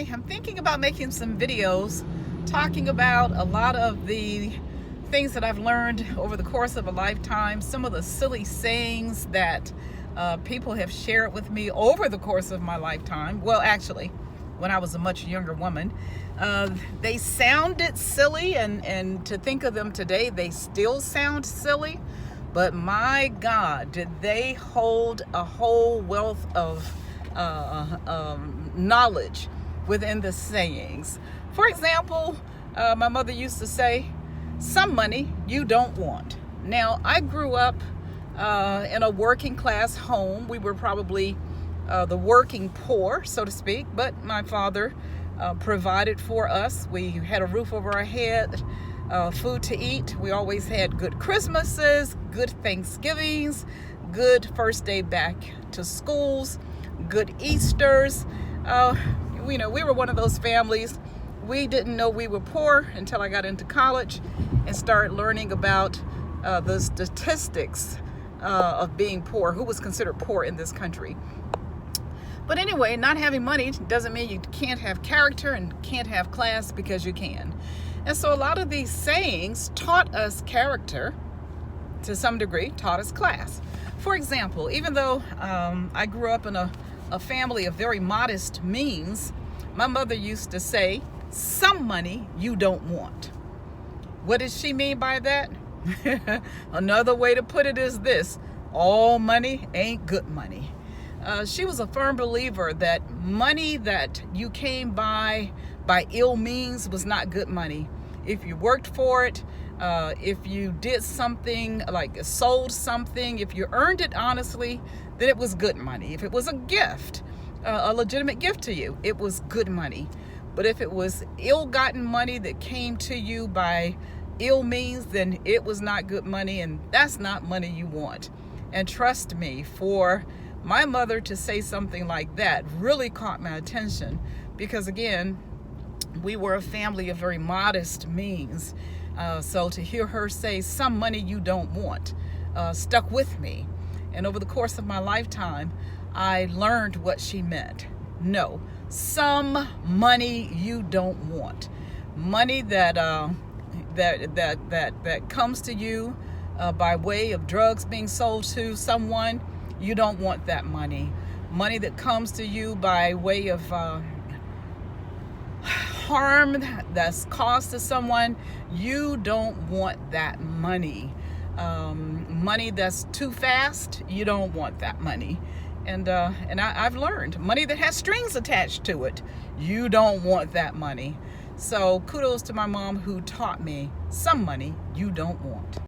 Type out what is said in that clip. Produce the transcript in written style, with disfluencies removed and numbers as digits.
today I'm thinking about making some videos talking about a lot of the things that I've learned over the course of a lifetime, some of the silly sayings that people have shared with me over the course of my lifetime. Well, actually, when I was a much younger woman, they sounded silly, and to think of them today, they still sound silly. But my God, did they hold a whole wealth of knowledge within the sayings. For example, my mother used to say, "Some money you don't want." Now, I grew up in a working class home. We were probably the working poor, so to speak, but my father provided for us. We had a roof over our head, food to eat. We always had good Christmases, good Thanksgivings, good first day back to schools, good Easters. We were one of those families. We didn't know we were poor until I got into college and started learning about the statistics of being poor, who was considered poor in this country. But anyway, not having money doesn't mean you can't have character and can't have class, because you can. And so a lot of these sayings taught us character to some degree, taught us class. For example, even though I grew up in a family of very modest means, my mother used to say, "Some money you don't want." What does she mean by that? Another way to put it is this: all money ain't good money. She was a firm believer that money that you came by ill means was not good money. If you worked for it, if you did something, like sold something, if you earned it honestly, then it was good money. If it was a gift, a legitimate gift to you, it was good money. But if it was ill-gotten money that came to you by ill means, then it was not good money, and that's not money you want. And trust me, for my mother to say something like that really caught my attention, because again, we were a family of very modest means. So to hear her say, "Some money you don't want," stuck with me. And over the course of my lifetime, I learned what she meant. No, some money you don't want. Money that comes to you by way of drugs being sold to someone, you don't want that money. Money that comes to you by way of harm that's caused to someone, you don't want that money. Money that's too fast, you don't want that money. And I've learned money that has strings attached to it, you don't want that money. So kudos to my mom, who taught me some money you don't want.